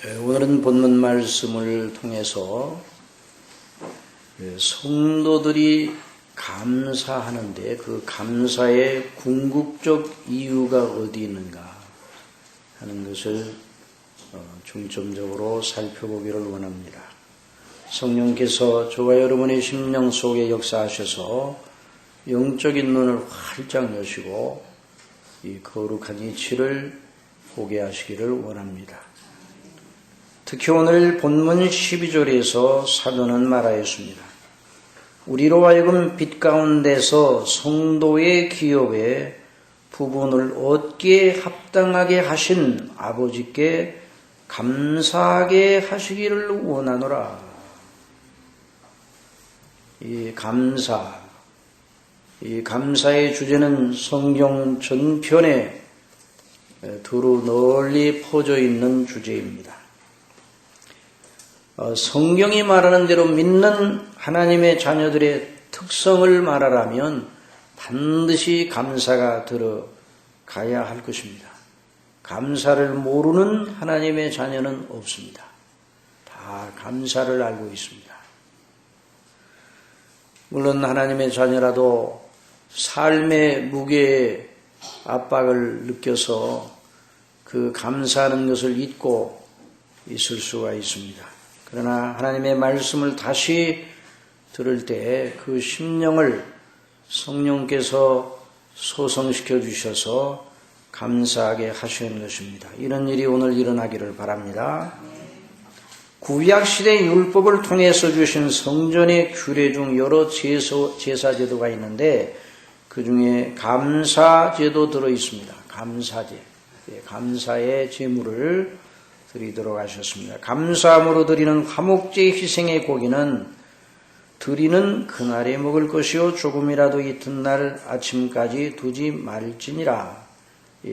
오늘은 본문 말씀을 통해서 성도들이 감사하는데 그 감사의 궁극적 이유가 어디 있는가 하는 것을 중점적으로 살펴보기를 원합니다. 성령께서 저와 여러분의 심령 속에 역사하셔서 영적인 눈을 활짝 여시고 이 거룩한 이치를 보게 하시기를 원합니다. 특히 오늘 본문 12절에서 사도는 말하였습니다. 우리로 하여금 빛 가운데서 성도의 기업에 부분을 얻기에 합당하게 하신 아버지께 감사하게 하시기를 원하노라. 이 감사의 주제는 성경 전편에 두루 널리 퍼져 있는 주제입니다. 성경이 말하는 대로 믿는 하나님의 자녀들의 특성을 말하라면 반드시 감사가 들어가야 할 것입니다. 감사를 모르는 하나님의 자녀는 없습니다. 다 감사를 알고 있습니다. 물론 하나님의 자녀라도 삶의 무게의 압박을 느껴서 그 감사하는 것을 잊고 있을 수가 있습니다. 그러나 하나님의 말씀을 다시 들을 때 그 심령을 성령께서 소성시켜 주셔서 감사하게 하시는 것입니다. 이런 일이 오늘 일어나기를 바랍니다. 구약시대 율법을 통해서 주신 성전의 규례 중 여러 제사제도가 있는데 그 중에 감사제도 들어있습니다. 감사제, 감사의 제물을 드리도록 하셨습니다. 감사함으로 드리는 화목제 희생의 고기는 드리는 그날에 먹을 것이요 조금이라도 이튿날 아침까지 두지 말지니라.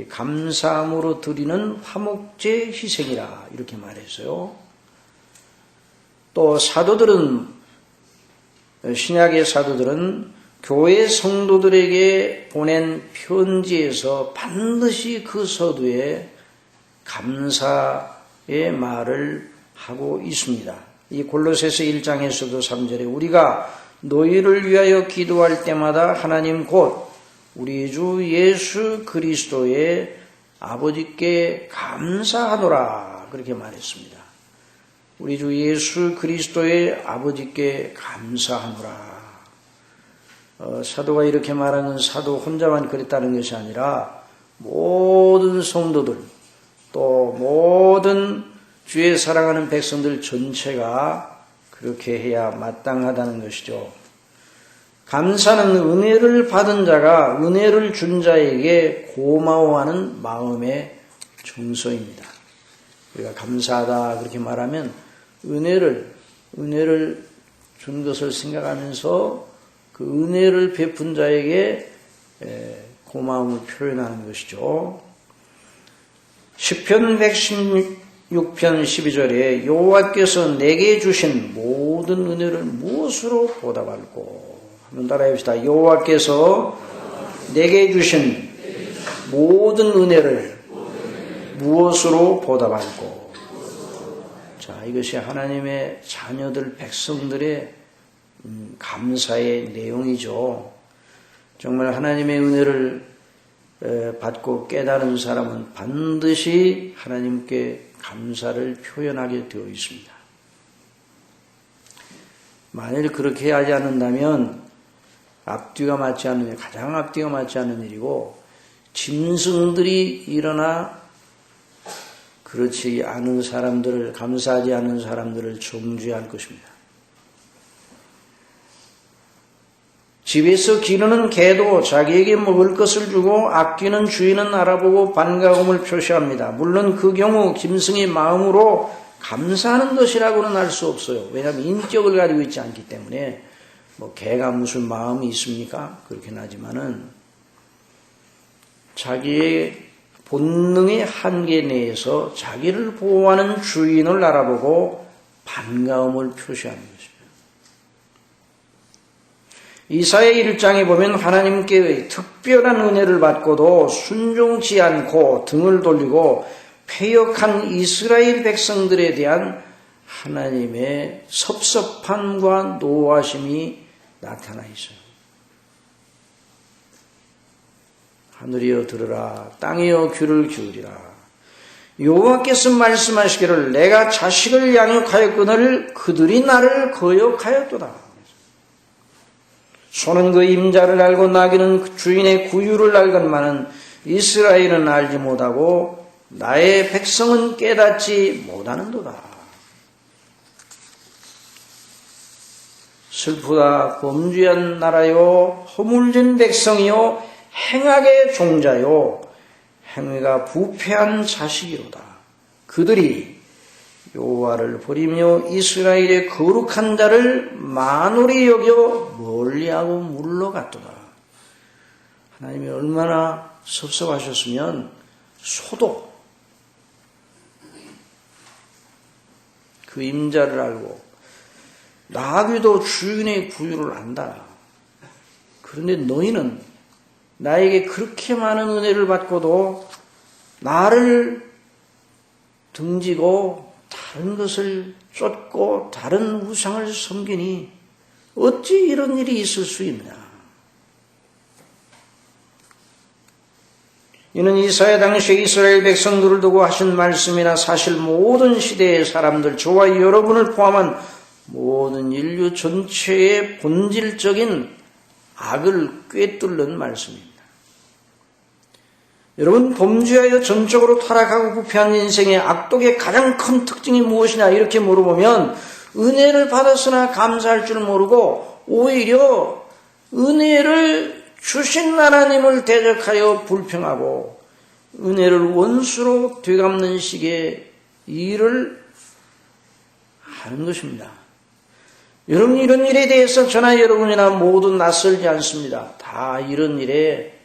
감사함으로 드리는 화목제 희생이라 이렇게 말했어요. 또 신약의 사도들은 교회 성도들에게 보낸 편지에서 반드시 그 서두에 감사의 말을 하고 있습니다. 이 골로새서 1장에서도 3절에 우리가 너희를 위하여 기도할 때마다 하나님 곧 우리 주 예수 그리스도의 아버지께 감사하노라 그렇게 말했습니다. 우리 주 예수 그리스도의 아버지께 감사하노라. 사도가 이렇게 말하는 사도 혼자만 그랬다는 것이 아니라 모든 성도들 또 모든 주의 사랑하는 백성들 전체가 그렇게 해야 마땅하다는 것이죠. 감사는 은혜를 받은 자가 은혜를 준 자에게 고마워하는 마음의 정서입니다. 우리가 감사하다 그렇게 말하면 은혜를 준 것을 생각하면서 그 은혜를 베푼 자에게 고마움을 표현하는 것이죠. 시편 116편 12절에 여호와께서 내게 주신 모든 은혜를 무엇으로 보답할꼬? 한번 따라해봅시다. 여호와께서 내게 주신 모든 은혜를 무엇으로 보답할꼬? 자, 이것이 하나님의 자녀들 백성들의 감사의 내용이죠. 정말 하나님의 은혜를 받고 깨달은 사람은 반드시 하나님께 감사를 표현하게 되어 있습니다. 만일 그렇게 하지 않는다면 가장 앞뒤가 맞지 않는 일이고 짐승들이 일어나 그렇지 않은 사람들을 감사하지 않은 사람들을 정죄할 것입니다. 집에서 기르는 개도 자기에게 먹을 것을 주고 아끼는 주인은 알아보고 반가움을 표시합니다. 물론 그 경우 짐승의 마음으로 감사하는 것이라고는 할 수 없어요. 왜냐하면 인격을 가지고 있지 않기 때문에 개가 무슨 마음이 있습니까? 그렇긴 하지만은 자기의 본능의 한계 내에서 자기를 보호하는 주인을 알아보고 반가움을 표시하는 것입니다. 이사야 1장에 보면 하나님께 특별한 은혜를 받고도 순종치 않고 등을 돌리고 패역한 이스라엘 백성들에 대한 하나님의 섭섭함과 노하심이 나타나 있어요. 하늘이여 들으라, 땅이여 귀를 기울이라. 여호와께서 말씀하시기를 내가 자식을 양육하였거늘 그들이 나를 거역하였도다. 소는 그 임자를 알고 나귀는 그 주인의 구유를 알건만은 이스라엘은 알지 못하고 나의 백성은 깨닫지 못하는도다. 슬프다 범죄한 나라요 허물진 백성이요 행악의 종자요 행위가 부패한 자식이로다. 그들이 여호와를 버리며 이스라엘의 거룩한 자를 만홀히 여겨 멀리하고 물러갔도다. 하나님이 얼마나 섭섭하셨으면 소도 그 임자를 알고 나귀도 주인의 구유를 안다. 그런데 너희는 나에게 그렇게 많은 은혜를 받고도 나를 등지고 다른 것을 쫓고 다른 우상을 섬기니 어찌 이런 일이 있을 수 있느냐. 이는 이사야 당시에 이스라엘 백성들을 두고 하신 말씀이나 사실 모든 시대의 사람들, 저와 여러분을 포함한 모든 인류 전체의 본질적인 악을 꿰뚫는 말씀입니다. 여러분, 범죄하여 전적으로 타락하고 부패한 인생의 악독의 가장 큰 특징이 무엇이냐 이렇게 물어보면 은혜를 받았으나 감사할 줄 모르고 오히려 은혜를 주신 하나님을 대적하여 불평하고 은혜를 원수로 되갚는 식의 일을 하는 것입니다. 여러분, 이런 일에 대해서 저나 여러분이나 모두 낯설지 않습니다. 다 이런 일에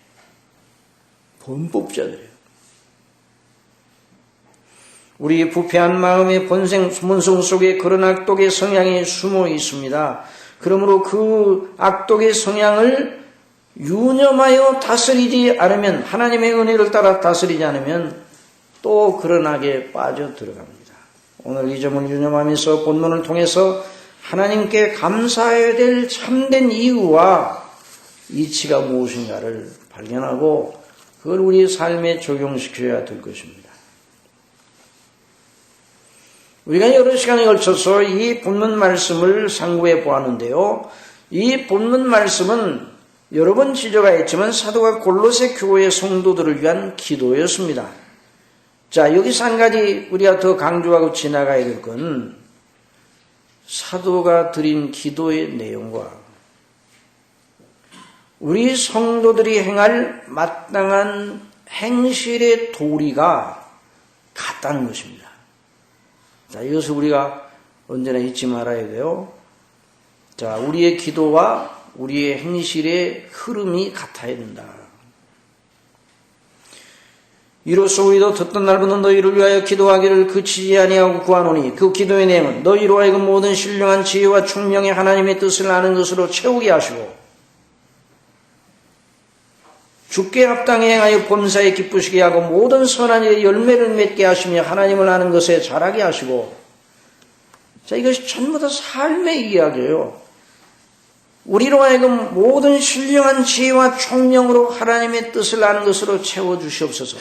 범법자들이에요. 우리 부패한 마음의 본성 속에 그런 악독의 성향이 숨어 있습니다. 그러므로 그 악독의 성향을 유념하여 다스리지 않으면, 하나님의 은혜를 따라 다스리지 않으면 또 그런 악에 빠져 들어갑니다. 오늘 이 점을 유념하면서 본문을 통해서 하나님께 감사해야 될 참된 이유와 이치가 무엇인가를 발견하고 그걸 우리의 삶에 적용시켜야 될 것입니다. 우리가 여러 시간에 걸쳐서 이 본문 말씀을 상고해 보았는데요. 이 본문 말씀은 여러 번 지적가 있지만 사도가 골로새 교회 성도들을 위한 기도였습니다. 자, 여기서 한 가지 우리가 더 강조하고 지나가야 될 건 사도가 드린 기도의 내용과 우리 성도들이 행할 마땅한 행실의 도리가 같다는 것입니다. 자, 이것을 우리가 언제나 잊지 말아야 돼요. 자, 우리의 기도와 우리의 행실의 흐름이 같아야 된다. 이로써 우리도 듣던 날부터 너희를 위하여 기도하기를 그치지 아니하고 구하노니 그 기도의 내용은 너희로 하여금 모든 신령한 지혜와 총명의 하나님의 뜻을 아는 것으로 채우게 하시고 주께 합당히 행하여 범사에 기쁘시게 하고 모든 선한 일에 열매를 맺게 하시며 하나님을 아는 것에 자라게 하시고. 자, 이것이 전부 다 삶의 이야기예요. 우리로 하여금 모든 신령한 지혜와 총명으로 하나님의 뜻을 아는 것으로 채워주시옵소서.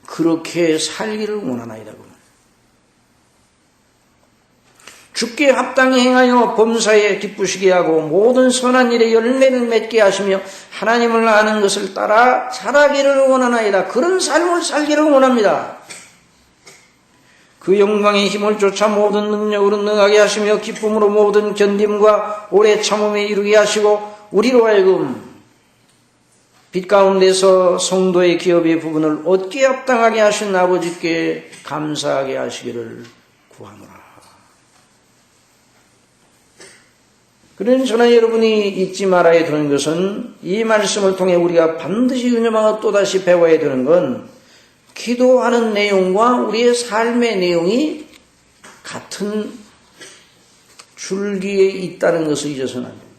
그렇게 살기를 원하나이다. 주께 합당히 행하여 범사에 기쁘시게 하고 모든 선한 일에 열매를 맺게 하시며 하나님을 아는 것을 따라 자라기를 원하나이다. 그런 삶을 살기를 원합니다. 그 영광의 힘을 쫓아 모든 능력으로 능하게 하시며 기쁨으로 모든 견딤과 오래 참음에 이루게 하시고 우리로 하여금 빛 가운데서 성도의 기업의 부분을 얻게 합당하게 하신 아버지께 감사하게 하시기를 구하노라. 그런 저나 여러분이 잊지 말아야 되는 것은 이 말씀을 통해 우리가 반드시 유념하고 또다시 배워야 되는 건 기도하는 내용과 우리의 삶의 내용이 같은 줄기에 있다는 것을 잊어서는 안 됩니다.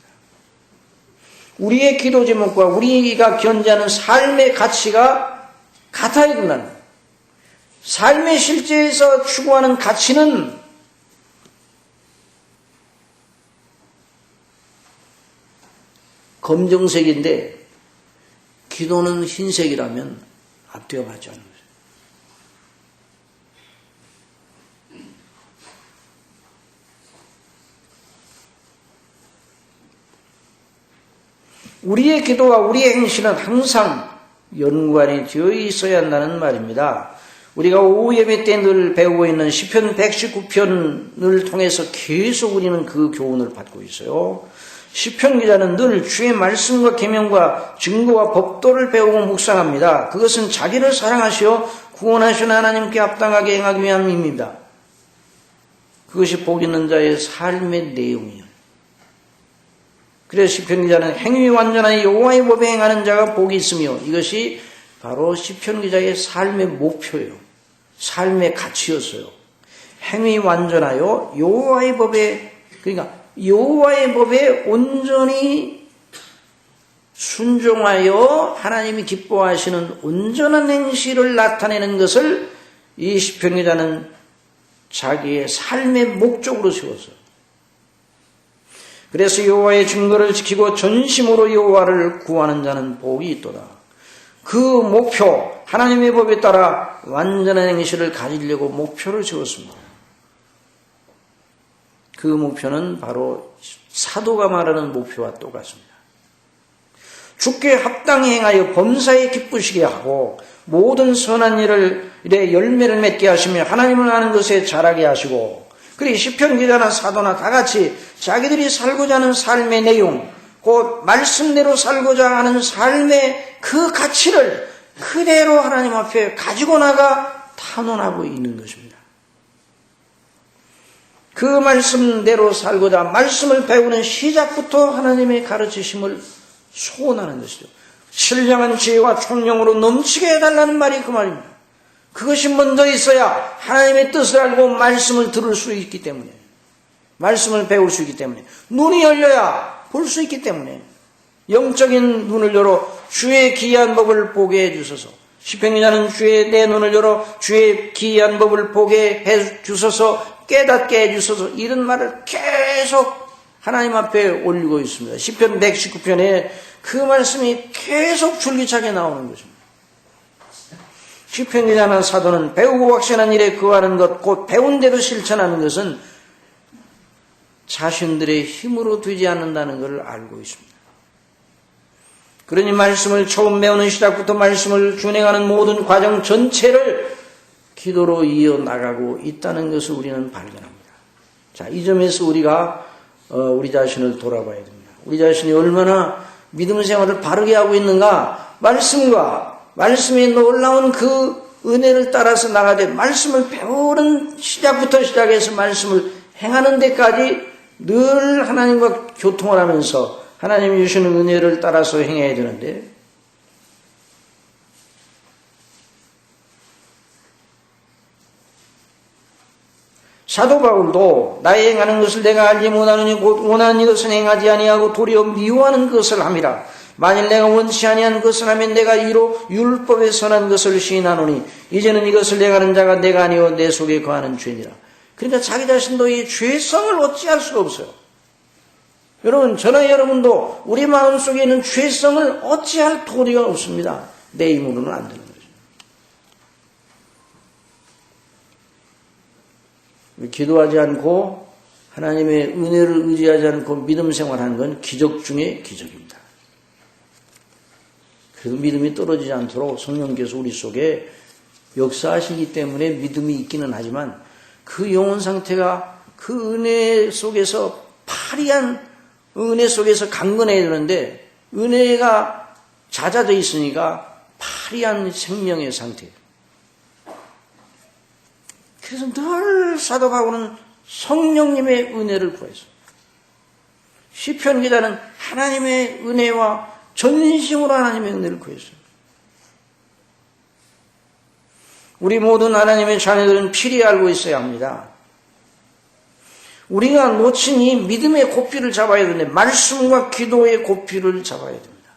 우리의 기도 제목과 우리가 견지하는 삶의 가치가 같아야 된다는 거예요. 삶의 실제에서 추구하는 가치는 검정색인데 기도는 흰색이라면 앞뒤가 맞지 않는 거죠. 우리의 기도와 우리의 행실은 항상 연관이 되어 있어야 한다는 말입니다. 우리가 오후 예배 때 늘 배우고 있는 시편 119편을 통해서 계속 우리는 그 교훈을 받고 있어요. 시편 기자는 늘 주의 말씀과 계명과 증거와 법도를 배우고 묵상합니다. 그것은 자기를 사랑하시어 구원하신 하나님께 합당하게 행하기 위함입니다. 그것이 복 있는 자의 삶의 내용이에요. 그래서 시편 기자는 행위 완전한 여호와의 법에 행하는 자가 복이 있으며 이것이 바로 시편 기자의 삶의 목표예요. 삶의 가치였어요. 행위 완전하여 여호와의 법에, 그러니까 여호와의 법에 온전히 순종하여 하나님이 기뻐하시는 온전한 행실을 나타내는 것을 이 시편 기자는 자기의 삶의 목적으로 세웠어요. 그래서 여호와의 증거를 지키고 전심으로 여호와를 구하는 자는 복이 있도다. 그 목표, 하나님의 법에 따라 완전한 행실을 가지려고 목표를 세웠습니다. 그 목표는 바로 사도가 말하는 목표와 똑같습니다. 주께 합당히 행하여 범사에 기쁘시게 하고 모든 선한 일에 열매를 맺게 하시며 하나님을 아는 것에 자라게 하시고, 그리고 시편 기자나 사도나 다 같이 자기들이 살고자 하는 삶의 내용, 곧 말씀대로 살고자 하는 삶의 그 가치를 그대로 하나님 앞에 가지고 나가 탄원하고 있는 것입니다. 그 말씀대로 살고자 말씀을 배우는 시작부터 하나님의 가르치심을 소원하는 것이죠. 신령한 지혜와 총명으로 넘치게 해달라는 말이 그 말입니다. 그것이 먼저 있어야 하나님의 뜻을 알고 말씀을 들을 수 있기 때문에, 말씀을 배울 수 있기 때문에, 눈이 열려야 볼 수 있기 때문에, 영적인 눈을 열어 주의 기이한 법을 보게 해주소서. 시편 기자는 주의 내 눈을 열어 주의 기이한 법을 보게 해주소서, 깨닫게 해주소서, 이런 말을 계속 하나님 앞에 올리고 있습니다. 시편 119편에 그 말씀이 계속 줄기차게 나오는 것입니다. 시편 기자나 사도는 배우고 확신한 일에 거하는 것, 곧 배운 대로 실천하는 것은 자신들의 힘으로 되지 않는다는 것을 알고 있습니다. 그러니 말씀을 처음 배우는 시작부터 말씀을 준행하는 모든 과정 전체를 기도로 이어나가고 있다는 것을 우리는 발견합니다. 자, 이 점에서 우리가 우리 자신을 돌아봐야 됩니다. 우리 자신이 얼마나 믿음 생활을 바르게 하고 있는가, 말씀에 놀라운 그 은혜를 따라서 나가되 말씀을 배우는 시작부터 시작해서 말씀을 행하는 데까지 늘 하나님과 교통을 하면서 하나님이 주시는 은혜를 따라서 행해야 되는데, 사도 바울도 나의 행하는 것을 내가 알지 못하느니 곧 원하는 이것은 행하지 아니하고 도리어 미워하는 것을 함이라. 만일 내가 원치 아니한 것을 하면 내가 이로 율법에 선한 것을 시인하노니 이제는 이것을 행하는 자가 내가 아니오 내 속에 거하는 죄니라. 그러니까 자기 자신도 이 죄성을 어찌할 수가 없어요. 여러분, 저나 여러분도 우리 마음속에 있는 죄성을 어찌할 도리가 없습니다. 내 힘으로는 안 되는 거죠. 기도하지 않고 하나님의 은혜를 의지하지 않고 믿음 생활하는 건 기적 중에 기적입니다. 그 믿음이 떨어지지 않도록 성령께서 우리 속에 역사하시기 때문에 믿음이 있기는 하지만 그 영혼 상태가 그 은혜 속에서 파리한 은혜 속에서 강건해야 되는데 은혜가 잦아져 있으니까 파리한 생명의 상태. 그래서 늘 사도 바울은 성령님의 은혜를 구해서, 시편 기자는 하나님의 은혜와 전심으로 하나님의 은혜를 구했어요. 우리 모든 하나님의 자녀들은 필히 알고 있어야 합니다. 우리가 놓친 이 믿음의 고삐를 잡아야 되는데 말씀과 기도의 고삐를 잡아야 됩니다.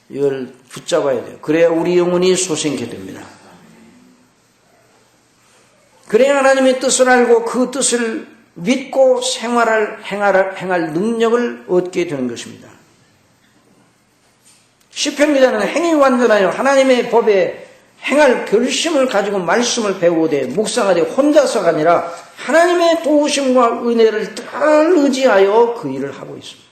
이걸 붙잡아야 돼요. 그래야 우리 영혼이 소생케 됩니다. 그래야 하나님의 뜻을 알고 그 뜻을 믿고 행할 능력을 얻게 되는 것입니다. 시편 기자는 행위 완전하여 하나님의 법에 행할 결심을 가지고 말씀을 배우되 묵상하되 혼자서가 아니라 하나님의 도우심과 은혜를 늘 의지하여 그 일을 하고 있습니다.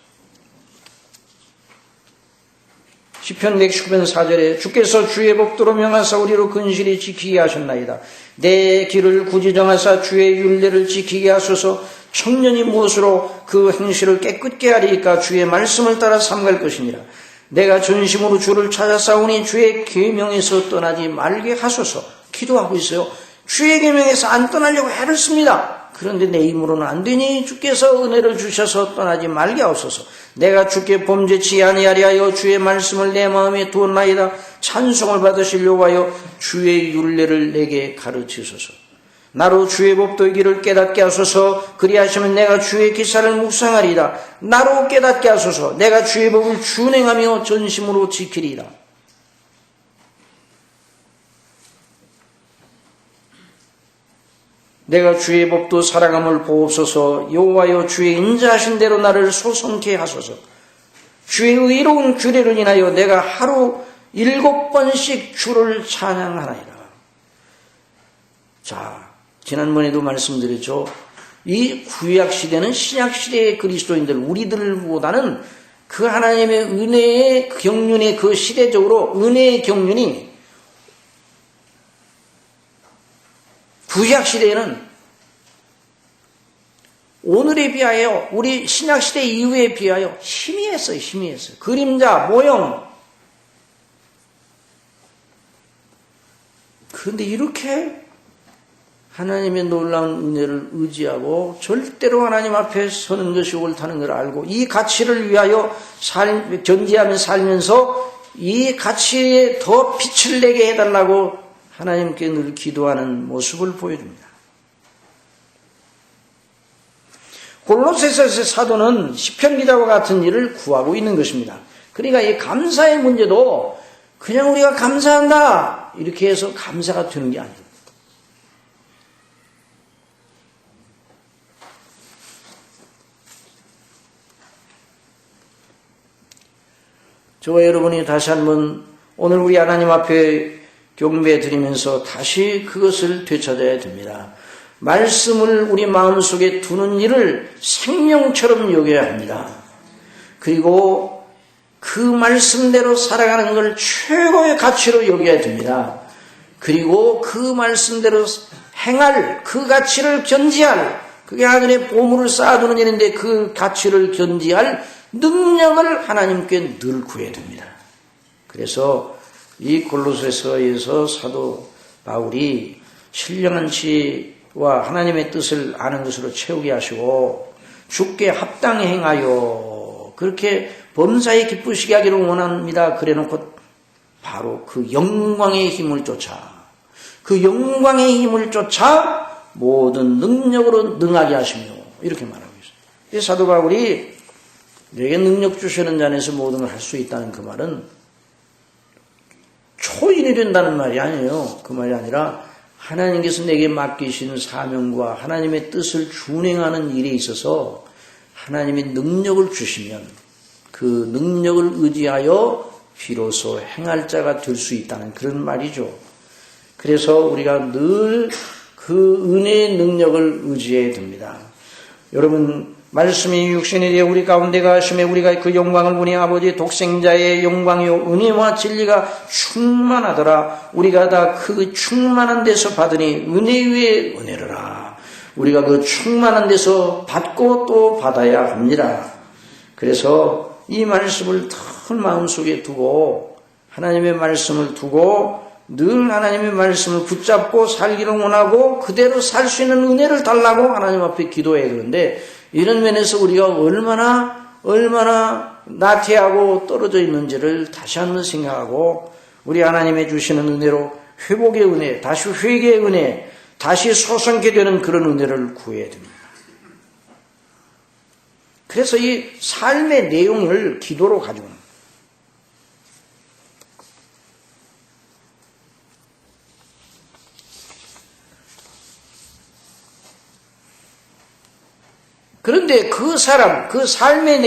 시편 119편 4절에 주께서 주의 법도로 명하사 우리로 근실히 지키게 하셨나이다. 내 길을 굳이 정하사 주의 율례를 지키게 하소서. 청년이 무엇으로 그 행실을 깨끗게 하리이까 주의 말씀을 따라 삼갈 것이니라. 내가 전심으로 주를 찾아싸우니 주의 계명에서 떠나지 말게 하소서. 기도하고 있어요. 주의 계명에서 안 떠나려고 애를 씁니다. 그런데 내 힘으로는 안 되니 주께서 은혜를 주셔서 떠나지 말게 하소서. 내가 주께 범죄치 아니하리 하여 주의 말씀을 내 마음에 두었나이다. 찬송을 받으시려고 하여 주의 율례를 내게 가르치소서. 나로 주의 법도의 길을 깨닫게 하소서. 그리하시면 내가 주의 기사를 묵상하리이다. 나로 깨닫게 하소서. 내가 주의 법을 준행하며 전심으로 지키리이다. 내가 주의 법도 사랑함을 보옵소서. 여호와여 주의 인자하신 대로 나를 소성케 하소서. 주의 의로운 규례를 인하여 내가 하루 7번씩 주를 찬양하나이다. 자, 지난번에도 말씀드렸죠. 이 구약시대는 신약시대의 그리스도인들, 우리들보다는 그 하나님의 은혜의 경륜의 그 시대적으로 은혜의 경륜이 구약시대에는 오늘에 비하여 우리 신약시대 이후에 비하여 희미했어요. 희미했어요. 그림자, 모형. 그런데 이렇게 하나님의 놀라운 은혜를 의지하고 절대로 하나님 앞에 서는 것이 옳다는 걸 알고 이 가치를 위하여 견지하며 살면서 이 가치에 더 빛을 내게 해달라고 하나님께 늘 기도하는 모습을 보여줍니다. 골로새서의 사도는 시편 기자와 같은 일을 구하고 있는 것입니다. 그러니까 이 감사의 문제도 그냥 우리가 감사한다 이렇게 해서 감사가 되는 게 아니에요. 저와 여러분이 다시 한번 오늘 우리 하나님 앞에 경배 드리면서 다시 그것을 되찾아야 됩니다. 말씀을 우리 마음속에 두는 일을 생명처럼 여겨야 합니다. 그리고 그 말씀대로 살아가는 걸 최고의 가치로 여겨야 됩니다. 그리고 그 말씀대로 행할 그 가치를 견지할 그게 하늘의 보물을 쌓아두는 일인데 그 가치를 견지할 능력을 하나님께 늘 구해야 됩니다. 그래서 이 골로새서에서 사도 바울이 신령한 지혜와 하나님의 뜻을 아는 것으로 채우게 하시고 주께 합당히 행하여 그렇게 범사에 기쁘시게 하기를 원합니다. 그래놓고 바로 그 영광의 힘을 쫓아 모든 능력으로 능하게 하시며 이렇게 말하고 있습니다. 이 사도 바울이 내게 능력 주시는 자 안에서 모든 걸 할 수 있다는 그 말은 초인이 된다는 말이 아니에요. 그 말이 아니라 하나님께서 내게 맡기신 사명과 하나님의 뜻을 준행하는 일에 있어서 하나님의 능력을 주시면 그 능력을 의지하여 비로소 행할 자가 될 수 있다는 그런 말이죠. 그래서 우리가 늘 그 은혜의 능력을 의지해야 됩니다. 여러분 말씀이 육신이 되어 우리 가운데 가심에 우리가 그 영광을 보니 아버지 독생자의 영광이요 은혜와 진리가 충만하더라. 우리가 다 그 충만한 데서 받으니 은혜 위에 은혜로라. 우리가 그 충만한 데서 받고 또 받아야 합니다. 그래서 이 말씀을 늘 마음속에 두고 하나님의 말씀을 두고 늘 하나님의 말씀을 붙잡고 살기를 원하고 그대로 살 수 있는 은혜를 달라고 하나님 앞에 기도해야 되는데 이런 면에서 우리가 얼마나 나태하고 떨어져 있는지를 다시 한번 생각하고 우리 하나님의 주시는 은혜로 회복의 은혜, 다시 회개의 은혜, 다시 소성케 되는 그런 은혜를 구해야 됩니다. 그래서 이 삶의 내용을 기도로 가지고 있습니다. 그런데 그 사람, 그 삶의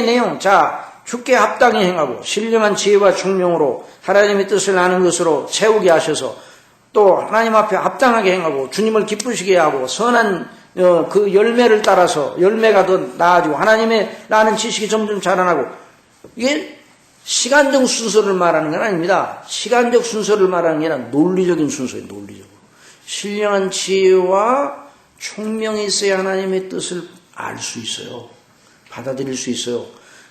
내용, 자, 주께 합당히 행하고 신령한 지혜와 총명으로 하나님의 뜻을 아는 것으로 채우게 하셔서 또 하나님 앞에 합당하게 행하고 주님을 기쁘시게 하고 선한 그 열매를 따라서 열매가 더 나아지고 하나님의 나는 지식이 점점 자라나고, 이게 시간적 순서를 말하는 건 아닙니다. 시간적 순서를 말하는 게 아니라 논리적인 순서예요. 논리적으로. 신령한 지혜와 총명이 있어야 하나님의 뜻을 알 수 있어요. 받아들일 수 있어요.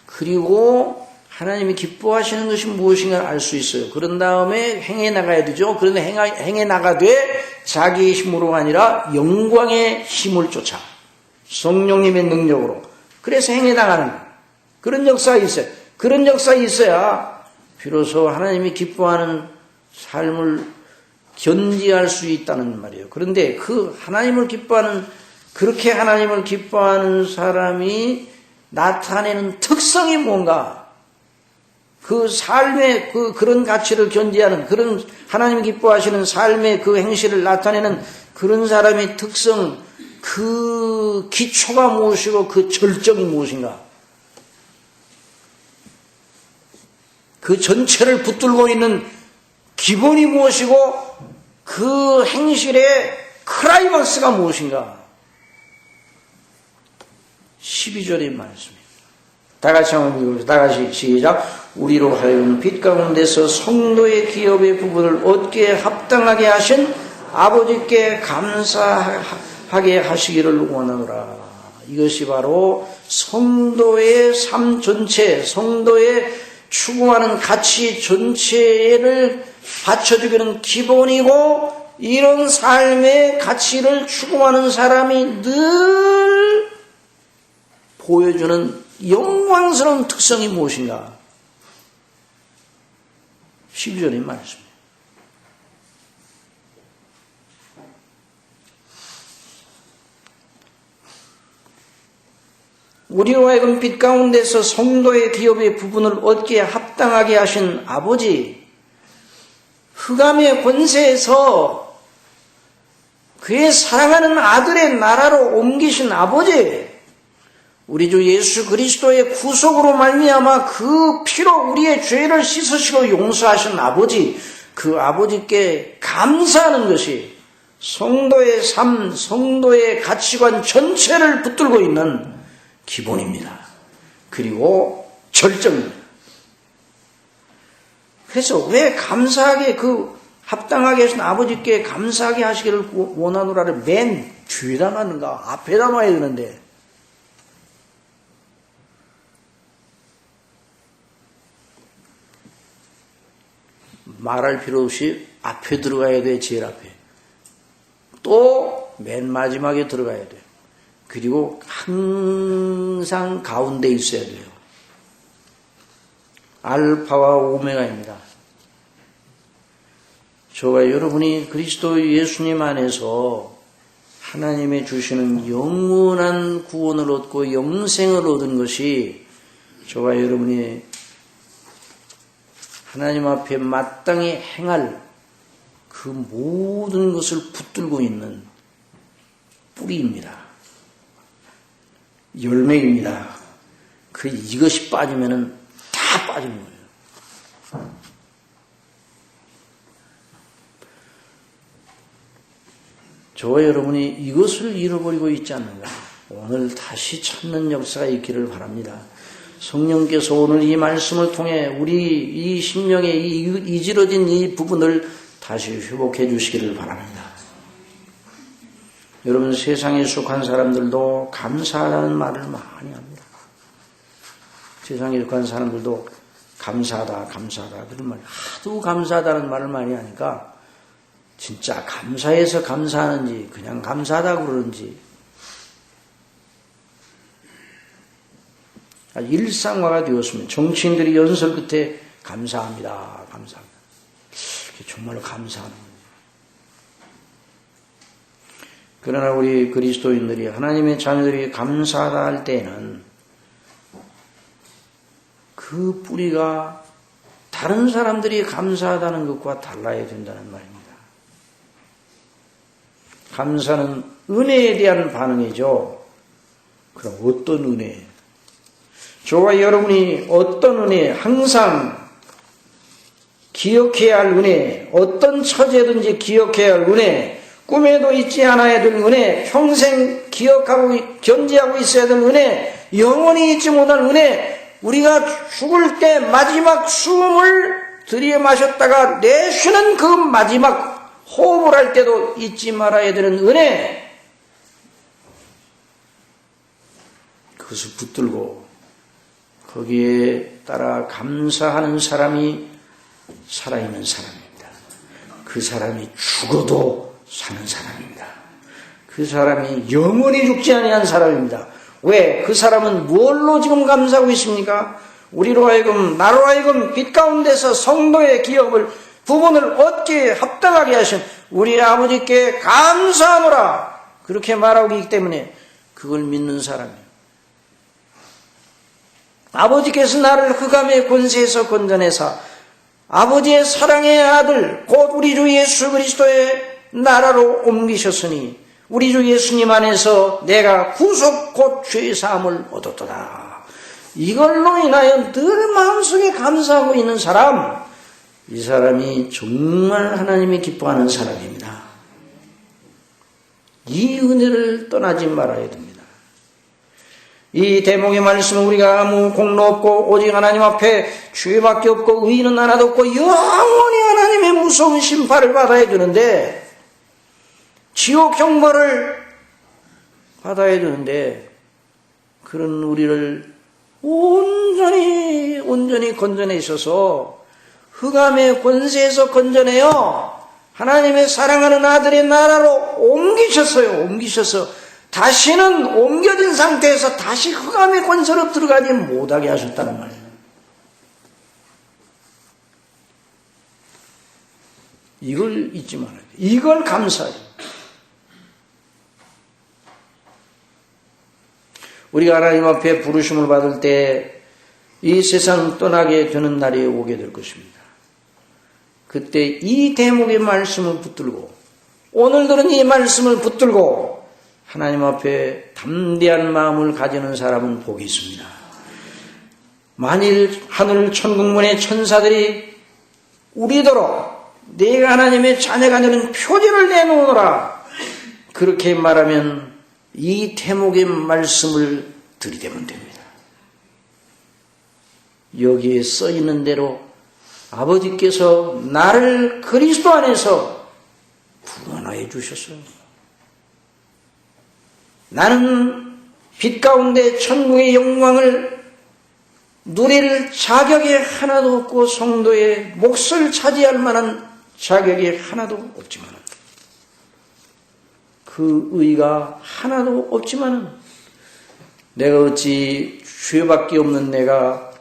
그리고 하나님이 기뻐하시는 것이 무엇인가 알 수 있어요. 그런 다음에 행해 나가야 되죠. 그런데 행해 나가되 자기의 힘으로가 아니라 영광의 힘을 쫓아 성령님의 능력으로, 그래서 행해 나가는 그런 역사가 있어요. 그런 역사가 있어야 비로소 하나님이 기뻐하는 삶을 견지할 수 있다는 말이에요. 그런데 그 그렇게 하나님을 기뻐하는 사람이 나타내는 특성이 뭔가, 그 삶의 그런 가치를 견지하는, 그런 하나님 기뻐하시는 삶의 그 행실을 나타내는 그런 사람의 특성, 그 기초가 무엇이고 그 절정이 무엇인가, 그 전체를 붙들고 있는 기본이 무엇이고 그 행실의 클라이막스가 무엇인가. 12절의 말씀입니다. 다 같이 한번 읽어보세요. 다 같이 시작. 우리로 하여금 빛 가운데서 성도의 기업의 부분을 얻게 합당하게 하신 아버지께 감사하게 하시기를 원하노라. 이것이 바로 성도의 삶 전체, 성도의 추구하는 가치 전체를 받쳐주기는 기본이고, 이런 삶의 가치를 추구하는 사람이 늘 보여주는 영광스러운 특성이 무엇인가? 12절의 말씀입니다. 우리로 하여금 빛 가운데서 성도의 기업의 부분을 얻기에 합당하게 하신 아버지, 흑암의 권세에서 그의 사랑하는 아들의 나라로 옮기신 아버지, 우리 주 예수 그리스도의 구속으로 말미암아 그 피로 우리의 죄를 씻으시고 용서하신 아버지, 그 아버지께 감사하는 것이 성도의 삶, 성도의 가치관 전체를 붙들고 있는 기본입니다. 그리고 절정입니다. 그래서 왜 감사하게 합당하게 하신 아버지께 감사하게 하시기를 원하노라를 맨 뒤에다 놨는가? 앞에다 놔야 되는데. 말할 필요 없이 앞에 들어가야 돼. 제일 앞에. 또 맨 마지막에 들어가야 돼. 그리고 항상 가운데 있어야 돼요. 알파와 오메가입니다. 저와 여러분이 그리스도 예수님 안에서 하나님의 주시는 영원한 구원을 얻고 영생을 얻은 것이 저와 여러분이 하나님 앞에 마땅히 행할 그 모든 것을 붙들고 있는 뿌리입니다. 열매입니다. 이것이 빠지면은 다 빠진 거예요. 저와 여러분이 이것을 잃어버리고 있지 않는가. 오늘 다시 찾는 역사가 있기를 바랍니다. 성령께서 오늘 이 말씀을 통해 우리 이 심령의 이지러진 이 부분을 다시 회복해 주시기를 바랍니다. 여러분, 세상에 속한 사람들도 감사하다는 말을 많이 합니다. 세상에 속한 사람들도 감사하다 그런 말, 하도 감사하다는 말을 많이 하니까 진짜 감사해서 감사하는지 그냥 감사하다고 그러는지 일상화가 되었으면, 정치인들이 연설 끝에 감사합니다. 정말로 감사하는 거예요. 그러나 우리 그리스도인들이, 하나님의 자녀들이 감사하다 할 때에는 그 뿌리가 다른 사람들이 감사하다는 것과 달라야 된다는 말입니다. 감사는 은혜에 대한 반응이죠. 그럼 어떤 은혜? 저와 여러분이 어떤 은혜, 항상 기억해야 할 은혜, 어떤 처제든지 기억해야 할 은혜, 꿈에도 잊지 않아야 될 은혜, 평생 기억하고 견지하고 있어야 될 은혜, 영원히 잊지 못할 은혜, 우리가 죽을 때 마지막 숨을 들여 마셨다가 내쉬는 그 마지막 호흡을 할 때도 잊지 말아야 되는 은혜, 그것을 붙들고 거기에 따라 감사하는 사람이 살아있는 사람입니다. 그 사람이 죽어도 사는 사람입니다. 그 사람이 영원히 죽지 아니한 사람입니다. 왜? 그 사람은 뭘로 지금 감사하고 있습니까? 우리로 하여금, 나로 하여금 빛 가운데서 성도의 기업을, 부분을 얻기에 합당하게 하신 우리 아버지께 감사하노라. 그렇게 말하고 있기 때문에 그걸 믿는 사람이에요. 아버지께서 나를 흑암의 권세에서 건져내사 아버지의 사랑의 아들 곧 우리 주 예수 그리스도의 나라로 옮기셨으니 우리 주 예수님 안에서 내가 구속 곧 죄의 사함을 얻었도다. 이걸로 인하여 늘 마음속에 감사하고 있는 사람, 이 사람이 정말 하나님이 기뻐하는 사람입니다. 이 은혜를 떠나지 말아야 됩니다. 이 대목의 말씀은 우리가 아무 공로 없고 오직 하나님 앞에 죄밖에 없고 의인은 하나도 없고 영원히 하나님의 무서운 심판을 받아야 되는데, 지옥 형벌을 받아야 되는데, 그런 우리를 온전히 건져내 있어서 흑암의 권세에서 건져내어 하나님의 사랑하는 아들의 나라로 옮기셔서 다시는 옮겨진 상태에서 다시 흑암의 권세로 들어가지 못하게 하셨다는 말이에요. 이걸 잊지 말아야 돼요. 이걸 감사해요. 우리가 하나님 앞에 부르심을 받을 때 이 세상 떠나게 되는 날이 오게 될 것입니다. 그때 이 대목의 말씀을 붙들고, 오늘 들은 이 말씀을 붙들고 하나님 앞에 담대한 마음을 가지는 사람은 복이 있습니다. 만일 하늘 천국문의 천사들이 우리더러 네가 하나님의 자녀가 되는 표지를 내놓으라 그렇게 말하면 이 대목의 말씀을 들이대면 됩니다. 여기에 써 있는 대로 아버지께서 나를 그리스도 안에서 구원하여 주셨어요. 나는 빛 가운데 천국의 영광을 누릴 자격이 하나도 없고 성도의 몫을 차지할 만한 자격이 하나도 없지만, 그 의가 하나도 없지만 내가 어찌 죄밖에 없는 내가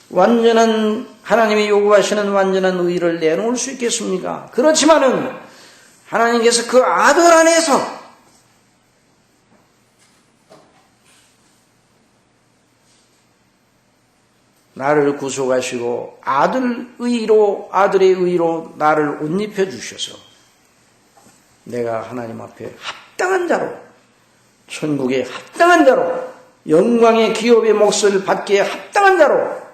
완전한 하나님이 요구하시는 완전한 의를 내놓을 수 있겠습니까? 그렇지만은 하나님께서 그 아들 안에서 나를 구속하시고 아들의 의로 나를 옷 입혀 주셔서 내가 하나님 앞에 합당한 자로, 천국에 합당한 자로, 영광의 기업의 몫을 받기에 합당한 자로,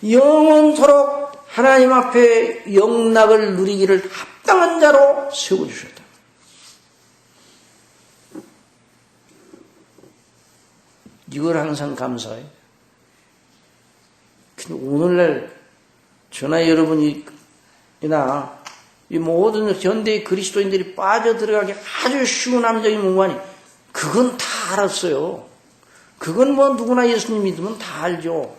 영원토록 하나님 앞에 영락을 누리기를 합당한 자로 세워주셨다. 이걸 항상 감사해요. 근데 오늘날 저나 여러분이나 이 모든 현대의 그리스도인들이 빠져들어가기 아주 쉬운 함정이 뭐니? 그건 다 알았어요. 그건 뭐 누구나 예수님 믿으면 다 알죠.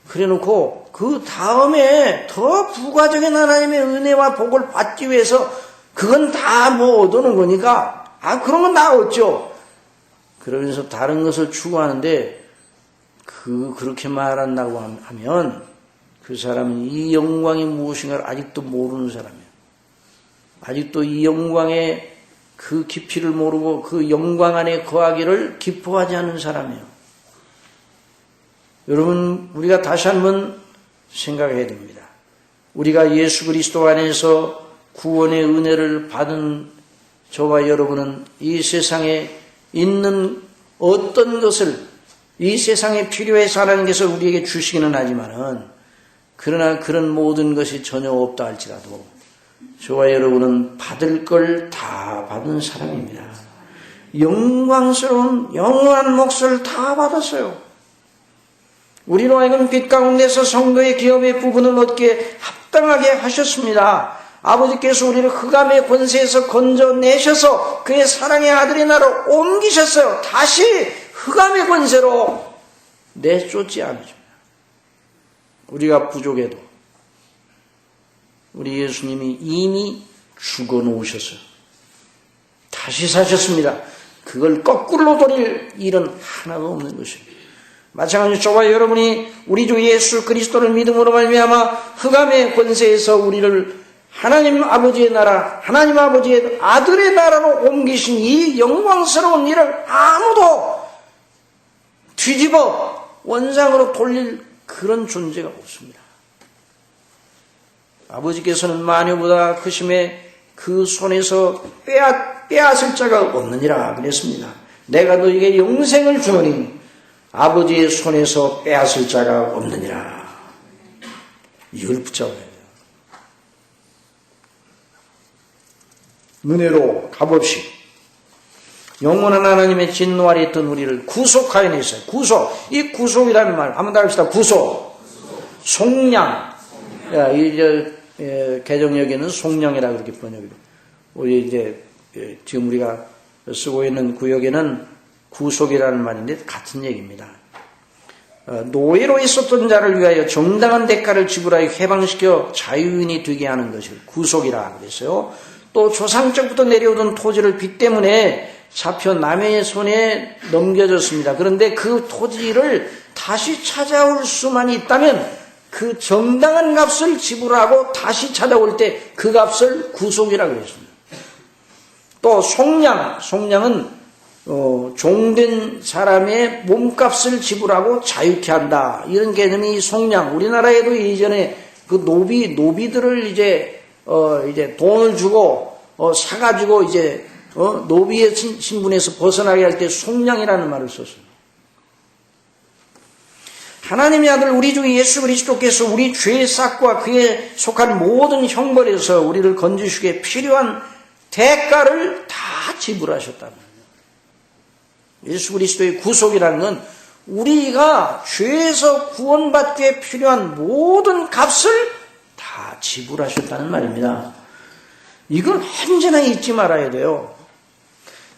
그래놓고 그 다음에 더 부가적인 하나님의 은혜와 복을 받기 위해서 그건 다 뭐 얻어놓은 거니까 그런 건 다 얻죠. 그러면서 다른 것을 추구하는데 그렇게 말한다고 하면 그 사람은 이 영광이 무엇인가를 아직도 모르는 사람이에요. 아직도 이 영광의 그 깊이를 모르고 그 영광 안에 거하기를 기뻐하지 않는 사람이에요. 여러분, 우리가 다시 한번 생각해야 됩니다. 우리가 예수 그리스도 안에서 구원의 은혜를 받은 저와 여러분은 이 세상에 있는 어떤 것을 이 세상에 필요해서 하나님께서 우리에게 주시기는 하지만은 그러나 그런 모든 것이 전혀 없다 할지라도 저와 여러분은 받을 걸 다 받은 사람입니다. 영광스러운 영원한 몫을 다 받았어요. 우리로 하여금 빛 가운데서 성도의 기업의 부분을 얻게 합당하게 하셨습니다. 아버지께서 우리를 흑암의 권세에서 건져내셔서 그의 사랑의 아들의 나라로 옮기셨어요. 다시 흑암의 권세로 내쫓지 않으십니다. 우리가 부족해도 우리 예수님이 이미 죽어 놓으셨어요. 다시 사셨습니다. 그걸 거꾸로 돌릴 일은 하나도 없는 것입니다. 마찬가지로 저와 여러분이 우리 주 예수 그리스도를 믿음으로 말미암아 흑암의 권세에서 우리를 하나님 아버지의 나라, 하나님 아버지의 아들의 나라로 옮기신 이 영광스러운 일을 아무도 뒤집어 원상으로 돌릴 그런 존재가 없습니다. 아버지께서는 마녀보다 크심에 그 손에서 빼앗을 자가 없느니라 그랬습니다. 내가 너에게 영생을 주노니 아버지의 손에서 빼앗을 자가 없느니라. 이걸 붙잡아야 돼요. 은혜로 값없이 영원한 하나님의 진노 아래 있던 우리를 구속하여 내셨어요. 구속. 이 구속이라는 말 한번 더 합시다. 구속. 속량. 개정역에는 속량이라 그렇게 번역이 돼요. 우리 이제 지금 우리가 쓰고 있는 구역에는 구속이라는 말인데 같은 얘기입니다. 노예로 있었던 자를 위하여 정당한 대가를 지불하여 해방시켜 자유인이 되게 하는 것을 구속이라 그랬어요. 또 조상적부터 내려오던 토지를 빚 때문에 잡혀 남의 손에 넘겨졌습니다. 그런데 그 토지를 다시 찾아올 수만 있다면 그 정당한 값을 지불하고 다시 찾아올 때 그 값을 구속이라고 했습니다. 또 속량은 종된 사람의 몸값을 지불하고 자유케 한다. 이런 개념이 속량. 우리나라에도 이전에 그 노비들을 이제 돈을 주고 사가지고 이제 노비의 신분에서 벗어나게 할 때 속량이라는 말을 썼습니다. 하나님의 아들 우리 주 예수 그리스도께서 우리 죄의 싹과 그에 속한 모든 형벌에서 우리를 건지시기에 필요한 대가를 다 지불하셨다는 거예요. 예수 그리스도의 구속이라는 건 우리가 죄에서 구원받기에 필요한 모든 값을 다 지불하셨다는 말입니다. 이걸 언제나 잊지 말아야 돼요.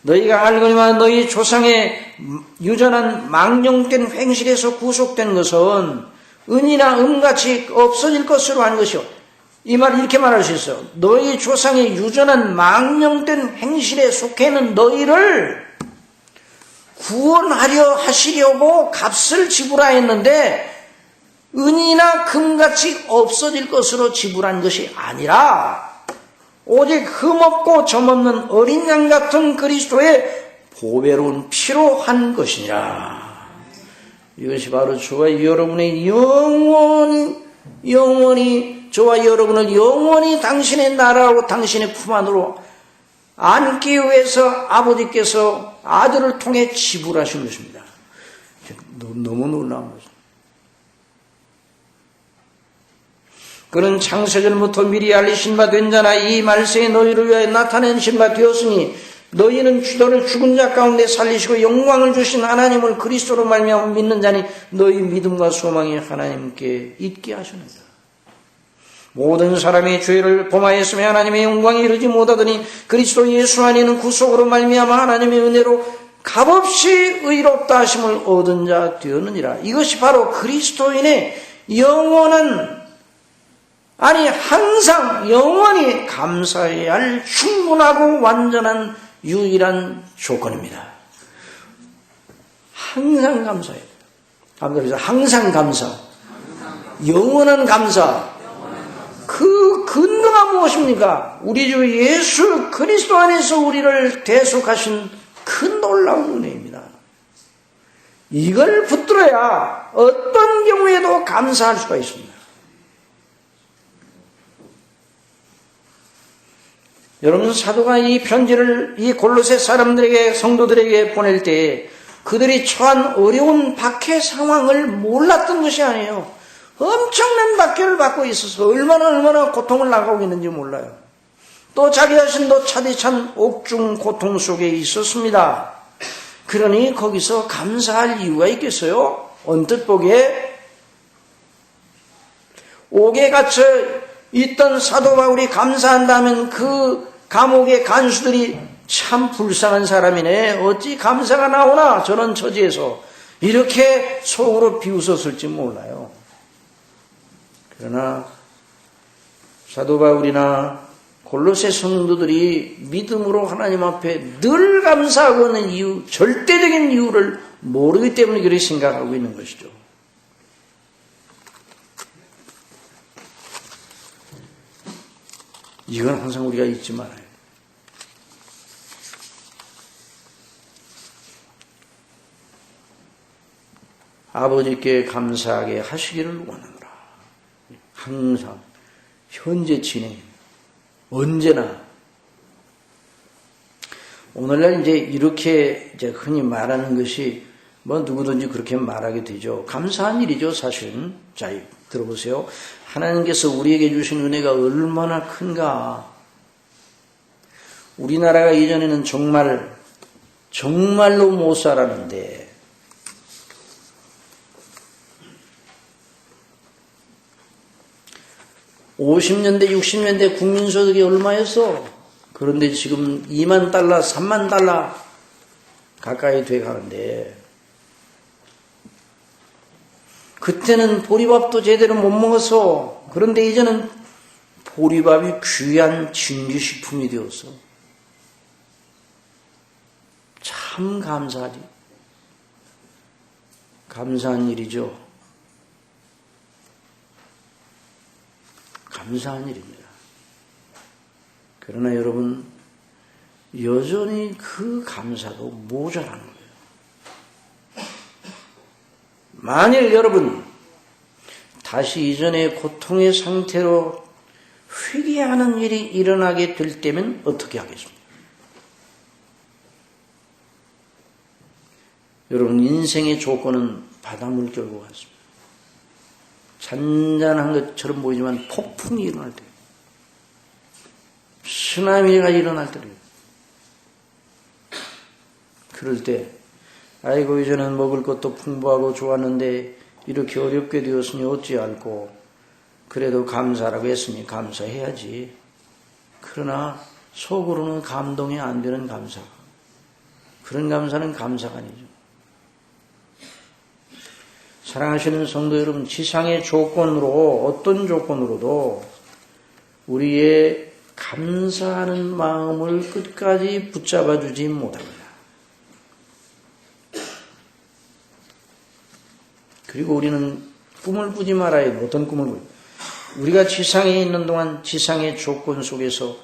너희가 알거니와 너희 조상의 유전한 망령된 행실에서 구속된 것은 은이나 음같이 없어질 것으로 한 것이요. 이 말 이렇게 말할 수 있어요. 너희 조상의 유전한 망령된 행실에 속해 있는 너희를 구원하려 하시려고 값을 지불하였는데 은이나 금같이 없어질 것으로 지불한 것이 아니라 오직 흠없고 점없는 어린 양 같은 그리스도의 보배로운 피로 한 것이니라. 이것이 바로 저와 여러분의 영원히 저와 여러분을 영원히 당신의 나라로 당신의 품 안으로 안기 위해서 아버지께서 아들을 통해 지불하신 것입니다. 너무 놀라운 것입니다. 그는 창세전부터 미리 알리신 바 된 자나 이 말세에 너희를 위하여 나타내신 바 되었으니 너희는 너를 죽은 자 가운데 살리시고 영광을 주신 하나님을 그리스도로 말미암아 믿는 자니 너희 믿음과 소망이 하나님께 있게 하시느니라. 모든 사람이 죄를 범하였으며 하나님의 영광에 이르지 못하더니 그리스도 예수 안에는 구속으로 말미암아 하나님의 은혜로 값없이 의롭다 하심을 얻은 자 되었느니라. 이것이 바로 그리스도인의 영원한 항상 영원히 감사해야 할 충분하고 완전한 유일한 조건입니다. 항상 감사해야 돼요. 항상 감사. 영원한 감사. 그 근거가 무엇입니까? 우리 주 예수 그리스도 안에서 우리를 대속하신 그 놀라운 은혜입니다. 이걸 붙들어야 어떤 경우에도 감사할 수가 있습니다. 여러분, 사도가 이 편지를 이 골로새 사람들에게 성도들에게 보낼 때 그들이 처한 어려운 박해 상황을 몰랐던 것이 아니에요. 엄청난 박해를 받고 있어서 얼마나 고통을 나가고 있는지 몰라요. 또 자기 자신도 차디찬 옥중 고통 속에 있었습니다. 그러니 거기서 감사할 이유가 있겠어요? 언뜻 보기에 옥에 갇혀 있던 사도 바울이 감사한다면 그 감옥의 간수들이 참 불쌍한 사람이네. 어찌 감사가 나오나 저런 처지에서 이렇게 속으로 비웃었을지 몰라요. 그러나 사도 바울이나 골로새 성도들이 믿음으로 하나님 앞에 늘 감사하고 있는 이유, 절대적인 이유를 모르기 때문에 그렇게 생각하고 있는 것이죠. 이건 항상 우리가 잊지 말아요. 아버지께 감사하게 하시기를 원하노라. 항상 현재 진행, 언제나. 오늘날 이렇게 흔히 말하는 것이 누구든지 그렇게 말하게 되죠. 감사한 일이죠, 사실은. 자, 들어보세요. 하나님께서 우리에게 주신 은혜가 얼마나 큰가. 우리나라가 이전에는 정말로 못 살았는데, 50년대, 60년대 국민소득이 얼마였어? 그런데 지금 2만 달러, 3만 달러 가까이 돼 가는데, 그때는 보리밥도 제대로 못 먹었어. 그런데 이제는 보리밥이 귀한 진귀식품이 되었어. 참 감사하지. 감사한 일이죠. 감사한 일입니다. 그러나 여러분, 여전히 그 감사도 모자라는 거예요. 만일 여러분 다시 이전의 고통의 상태로 회개하는 일이 일어나게 될 때면 어떻게 하겠습니까? 여러분, 인생의 조건은 바닷물 결과 같습니다. 잔잔한 것처럼 보이지만 폭풍이 일어날 때, 쓰나미가 일어날 때요. 그럴 때 아이고 이제는 먹을 것도 풍부하고 좋았는데 이렇게 어렵게 되었으니 어찌할꼬. 그래도 감사라고 했으니 감사해야지. 그러나 속으로는 감동이 안 되는 감사. 그런 감사는 감사가 아니죠. 사랑하시는 성도 여러분, 지상의 조건으로, 어떤 조건으로도 우리의 감사하는 마음을 끝까지 붙잡아 주지 못합니다. 그리고 우리는 꿈을 꾸지 말아야 해요. 어떤 꿈을 꾸요? 우리가 지상에 있는 동안 지상의 조건 속에서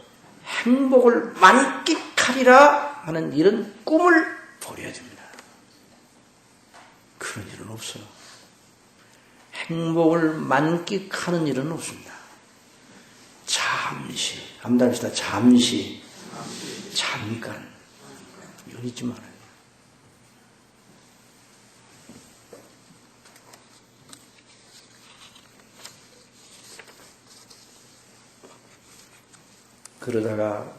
행복을 만끽하리라 하는 이런 꿈을 버려야 됩니다. 그런 일은 없어요. 행복을 만끽하는 일은 없습니다. 잠시, 한번 합시다. 잠시, 잠깐. 이건 잊지 말아요. 그러다가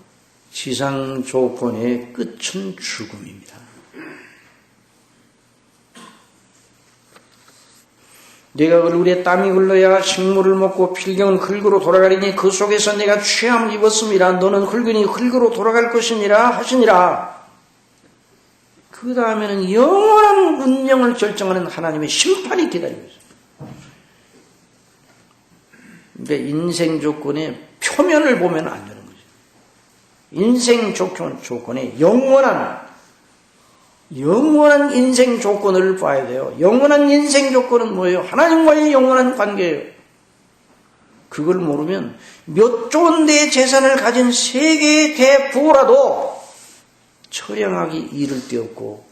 지상 조건의 끝은 죽음입니다. 내가 얼굴에 땀이 흘러야 식물을 먹고 필경은 흙으로 돌아가리니 그 속에서 내가 취함을 입었음이라. 너는 흙이니 흙으로 돌아갈 것이니라 하시니라. 그 다음에는 영원한 운명을 결정하는 하나님의 심판이 기다리고 있어요. 그러니까 인생 조건의 표면을 보면 안 되는 거죠. 인생 조건의 영원한 인생 조건을 봐야 돼요. 영원한 인생 조건은 뭐예요? 하나님과의 영원한 관계예요. 그걸 모르면 몇 조원대의 재산을 가진 세계의 대부호라도 처량하기 이를 데 없고,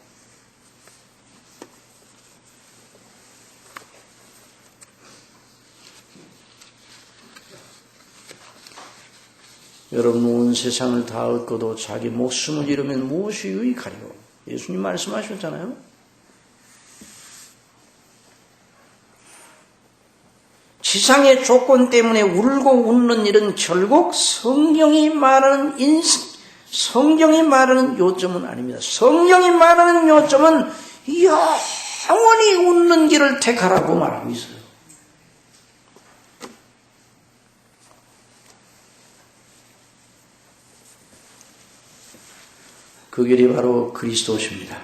여러분, 온 세상을 다 얻고도 자기 목숨을 잃으면 무엇이 유익하리요? 예수님 말씀하셨잖아요. 지상의 조건 때문에 울고 웃는 일은 결국 성경이 말하는 요점은 아닙니다. 성경이 말하는 요점은 영원히 웃는 길을 택하라고 말하고 있어요. 그 길이 바로 그리스도십니다.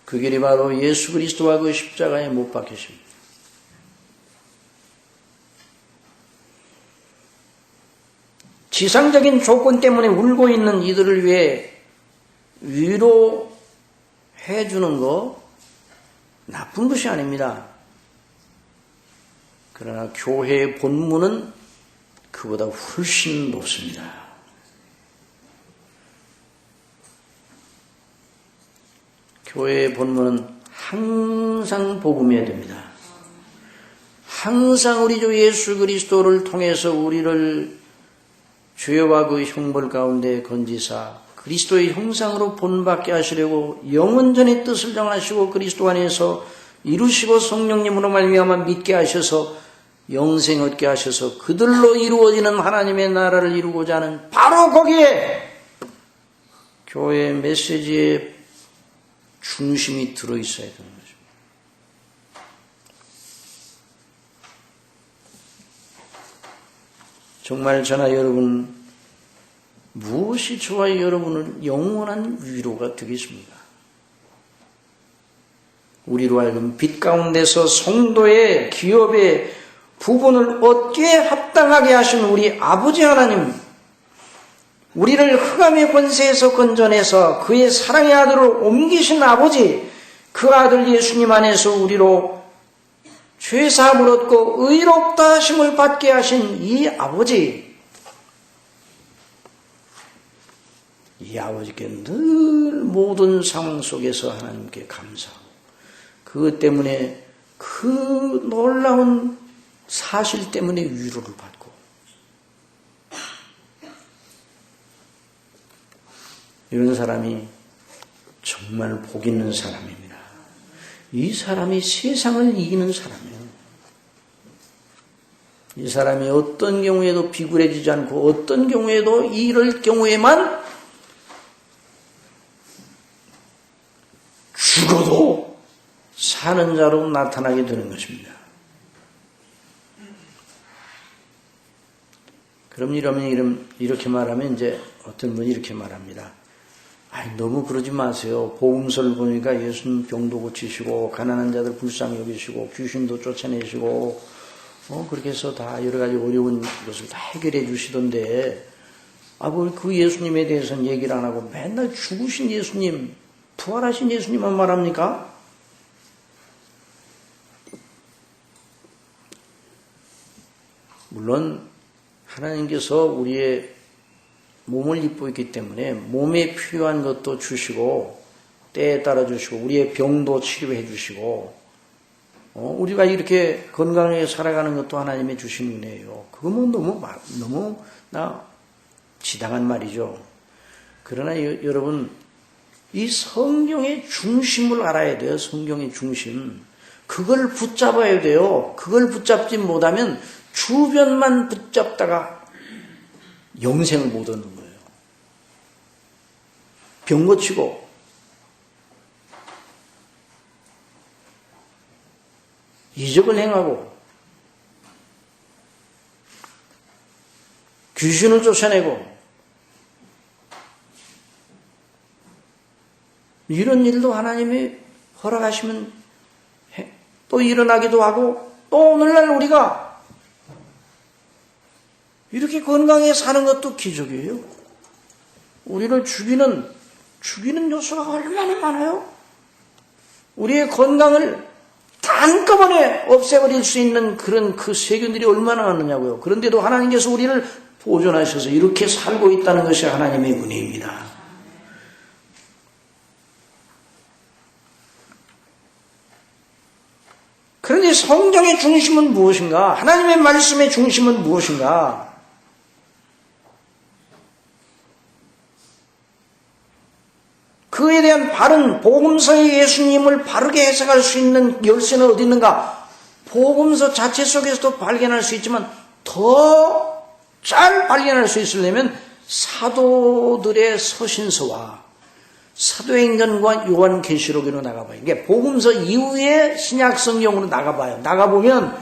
그 길이 바로 예수 그리스도와 그 십자가에 못 박히십니다. 지상적인 조건 때문에 울고 있는 이들을 위해 위로해 주는 거 나쁜 것이 아닙니다. 그러나 교회의 본문은 그보다 훨씬 높습니다. 교회의 본문은 항상 복음이어야 됩니다. 항상 우리 주 예수 그리스도를 통해서 우리를 죄와 그 형벌 가운데 건지사 그리스도의 형상으로 본받게 하시려고 영원전의 뜻을 정하시고 그리스도 안에서 이루시고 성령님으로 말미암아 믿게 하셔서 영생 얻게 하셔서 그들로 이루어지는 하나님의 나라를 이루고자 하는 바로 거기에 교회의 메시지의 중심이 들어있어야 되는 거죠. 정말 저나 여러분 무엇이 저와 여러분을 영원한 위로가 되겠습니까? 우리로 하여금 빛 가운데서 성도의 기업의 부분을 얻기에 합당하게 하신 우리 아버지 하나님, 우리를 흑암의 권세에서 건져내서 그의 사랑의 아들을 옮기신 아버지, 그 아들 예수님 안에서 우리로 죄사함을 얻고 의롭다 하심을 받게 하신 이 아버지, 이 아버지께 늘 모든 상황 속에서 하나님께 감사하고 그것 때문에 그 놀라운 사실 때문에 위로를 받고 이런 사람이 정말 복 있는 사람입니다. 이 사람이 세상을 이기는 사람이에요. 이 사람이 어떤 경우에도 비굴해지지 않고 어떤 경우에도 이럴 경우에만 죽어도 사는 자로 나타나게 되는 것입니다. 그럼 이렇게 말하면 이제 어떤 분이 이렇게 말합니다. 너무 그러지 마세요. 복음서를 보니까 예수님 병도 고치시고 가난한 자들 불쌍히 여기시고 귀신도 쫓아내시고 그렇게 해서 다 여러 가지 어려운 것을 다 해결해 주시던데 그 예수님에 대해서는 얘기를 안 하고 맨날 죽으신 예수님, 부활하신 예수님만 말합니까? 물론 하나님께서 우리의 몸을 입고 있기 때문에 몸에 필요한 것도 주시고 때에 따라 주시고 우리의 병도 치료해 주시고 우리가 이렇게 건강하게 살아가는 것도 하나님의 주신 은혜예요. 그거는 너무나 지당한 말이죠. 그러나 여러분 이 성경의 중심을 알아야 돼요. 성경의 중심. 그걸 붙잡아야 돼요. 그걸 붙잡지 못하면 주변만 붙잡다가 영생을 못 얻는 거예요. 병 고치고 이적을 행하고 귀신을 쫓아내고 이런 일도 하나님이 허락하시면 또 일어나기도 하고 또 오늘날 우리가 이렇게 건강하게 사는 것도 기적이에요. 우리를 죽이는 요소가 얼마나 많아요. 우리의 건강을 한꺼번에 없애버릴 수 있는 그런 그 세균들이 얼마나 많느냐고요. 그런데도 하나님께서 우리를 보존하셔서 이렇게 살고 있다는 것이 하나님의 은혜입니다. 그런데 성경의 중심은 무엇인가? 하나님의 말씀의 중심은 무엇인가? 그에 대한 바른 복음서의 예수님을 바르게 해석할 수 있는 열쇠는 어디 있는가? 복음서 자체 속에서도 발견할 수 있지만 더 잘 발견할 수 있으려면 사도들의 서신서와 사도행전과 요한계시록으로 나가봐요. 이게 복음서 이후에 신약성경으로 나가봐요. 나가보면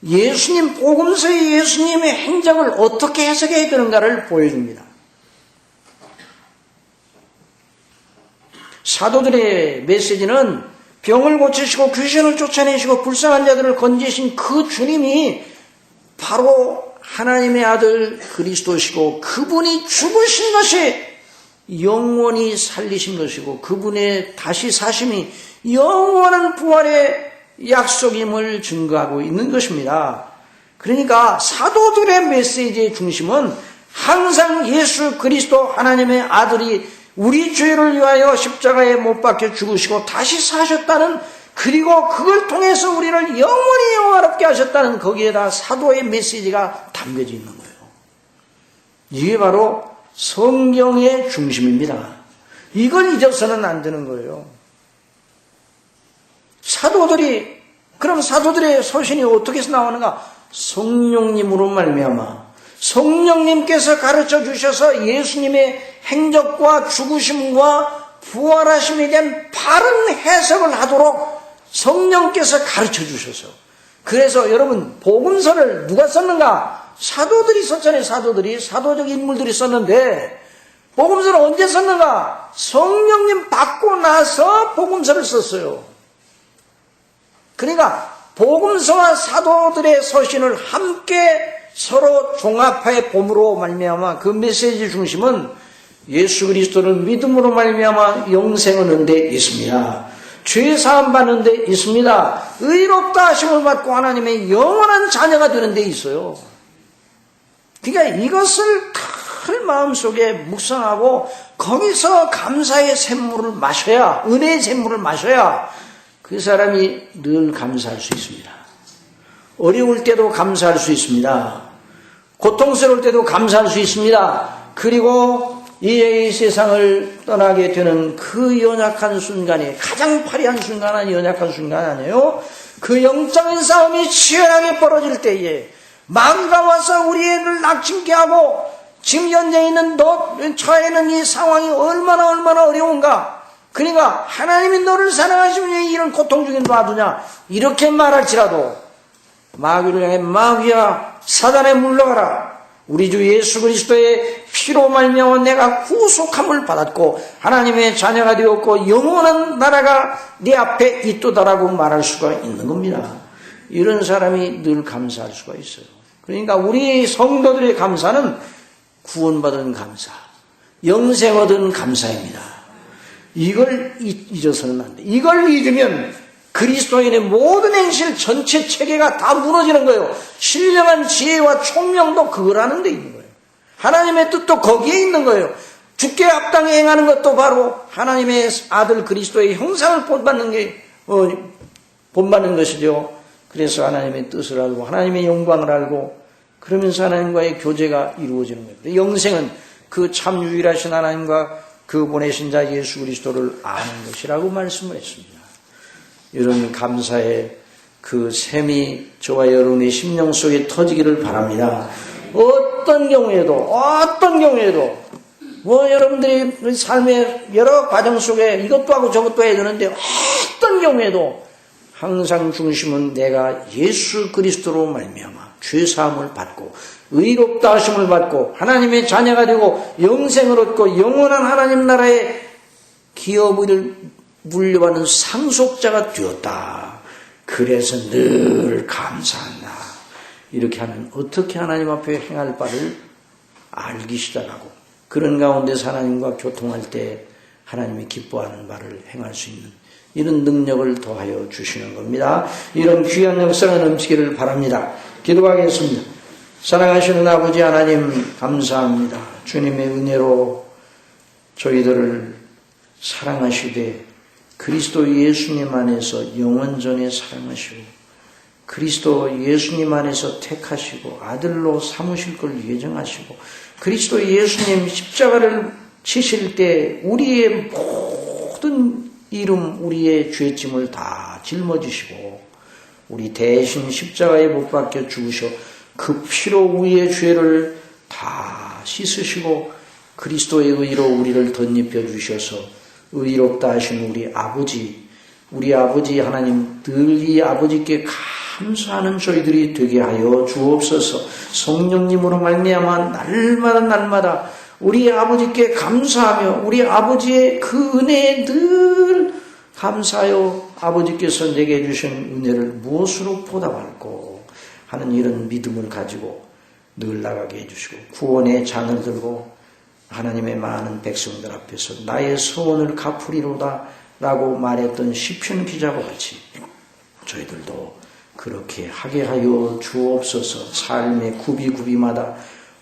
예수님, 복음서의 예수님의 행적을 어떻게 해석해야 되는가를 보여줍니다. 사도들의 메시지는 병을 고치시고 귀신을 쫓아내시고 불쌍한 자들을 건지신 그 주님이 바로 하나님의 아들 그리스도시고 그분이 죽으신 것이 영원히 살리신 것이고 그분의 다시 사심이 영원한 부활의 약속임을 증거하고 있는 것입니다. 그러니까 사도들의 메시지의 중심은 항상 예수 그리스도 하나님의 아들이 우리 죄를 위하여 십자가에 못 박혀 죽으시고 다시 사셨다는, 그리고 그걸 통해서 우리를 영원히 영화롭게 하셨다는, 거기에다 사도의 메시지가 담겨져 있는 거예요. 이게 바로 성경의 중심입니다. 이걸 잊어서는 안 되는 거예요. 그럼 사도들의 서신이 어떻게 해서 나오는가? 성령님으로 말미암아 성령님께서 가르쳐 주셔서 예수님의 행적과 죽으심과 부활하심에 대한 바른 해석을 하도록 성령께서 가르쳐 주셔서, 그래서 여러분 복음서를 누가 썼는가? 사도들이 썼잖아요. 사도적 인물들이 썼는데 복음서를 언제 썼는가? 성령님 받고 나서 복음서를 썼어요. 그러니까 복음서와 사도들의 서신을 함께 서로 종합해 봄으로 말미암아 그 메시지 중심은 예수 그리스도를 믿음으로 말미암아 영생을 얻는 데 있습니다. 죄 사함 받는 데 있습니다. 의롭다 하심을 받고 하나님의 영원한 자녀가 되는 데 있어요. 그러니까 이것을 큰 마음속에 묵상하고 거기서 감사의 샘물을 마셔야, 은혜의 샘물을 마셔야 그 사람이 늘 감사할 수 있습니다. 어려울 때도 감사할 수 있습니다. 고통스러울 때도 감사할 수 있습니다. 그리고 이 세상을 떠나게 되는 그 연약한 순간이, 가장 파리한 순간은 연약한 순간 아니에요? 그 영적인 싸움이 치열하게 벌어질 때에 마귀가 와서 우리를 낙심케 하고 지금 현재 있는 처해 있는 이 상황이 얼마나 어려운가. 그러니까 하나님이 너를 사랑하시면 왜 이런 고통 중에 놔두냐, 이렇게 말할지라도 마귀를 향해 마귀야 사단에 물러가라. 우리 주 예수 그리스도의 피로 말미암아 내가 구속함을 받았고 하나님의 자녀가 되었고 영원한 나라가 네 앞에 있도다라고 말할 수가 있는 겁니다. 이런 사람이 늘 감사할 수가 있어요. 그러니까 우리 성도들의 감사는 구원받은 감사, 영생 얻은 감사입니다. 이걸 잊어서는 안 돼. 이걸 잊으면 그리스도인의 모든 행실 전체 체계가 다 무너지는 거예요. 신령한 지혜와 총명도 그걸 하는 데 있는 거예요. 하나님의 뜻도 거기에 있는 거예요. 주께 합당히 행하는 것도 바로 하나님의 아들 그리스도의 형상을 본받는 것이죠. 그래서 하나님의 뜻을 알고 하나님의 영광을 알고 그러면서 하나님과의 교제가 이루어지는 거예요. 영생은 그 참 유일하신 하나님과 그 보내신 자 예수 그리스도를 아는 것이라고 말씀을 했습니다. 이런 감사의 그 샘이 저와 여러분의 심령 속에 터지기를 바랍니다. 어떤 경우에도 여러분들이 삶의 여러 과정 속에 이것도 하고 저것도 해야 되는데 어떤 경우에도 항상 중심은 내가 예수 그리스도로 말미암아 죄사함을 받고 의롭다 하심을 받고 하나님의 자녀가 되고 영생을 얻고 영원한 하나님 나라의 기업을 물려받는 상속자가 되었다. 그래서 늘 감사한다. 이렇게 하면 어떻게 하나님 앞에 행할 바를 알기 시작하고 그런 가운데서 하나님과 교통할 때 하나님이 기뻐하는 바를 행할 수 있는 이런 능력을 더하여 주시는 겁니다. 이런 귀한 역사가 넘치기를 바랍니다. 기도하겠습니다. 사랑하시는 아버지 하나님 감사합니다. 주님의 은혜로 저희들을 사랑하시되 그리스도 예수님 안에서 영원전에 사랑하시고 그리스도 예수님 안에서 택하시고 아들로 삼으실 걸 예정하시고 그리스도 예수님 십자가를 치실 때 우리의 모든 이름 우리의 죄짐을 다 짊어지시고 우리 대신 십자가에 못 박혀 죽으셔 그 피로 우리의 죄를 다 씻으시고 그리스도의 의로 우리를 덧입혀 주셔서 의롭다 하신 우리 아버지 하나님, 늘 이 아버지께 감사하는 저희들이 되게 하여 주옵소서. 성령님으로 말미암아 날마다 우리 아버지께 감사하며 우리 아버지의 그 은혜에 늘 감사하여 아버지께서 내게 주신 은혜를 무엇으로 보답할꼬 하는 이런 믿음을 가지고 늘 나가게 해주시고 구원의 잔을 들고 하나님의 많은 백성들 앞에서 나의 소원을 갚으리로다 라고 말했던 시편 기자와 같이 저희들도 그렇게 하게 하여 주옵소서. 삶의 구비마다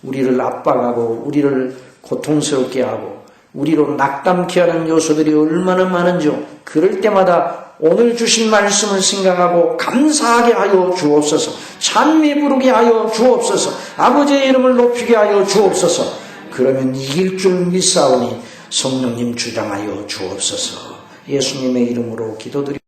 우리를 압박하고 우리를 고통스럽게 하고 우리로 낙담케 하는 요소들이 얼마나 많은지요. 그럴 때마다 오늘 주신 말씀을 생각하고 감사하게 하여 주옵소서. 찬미 부르게 하여 주옵소서. 아버지의 이름을 높이게 하여 주옵소서. 그러면 이길 줄 믿사오니 성령님 주장하여 주옵소서. 예수님의 이름으로 기도드립니다.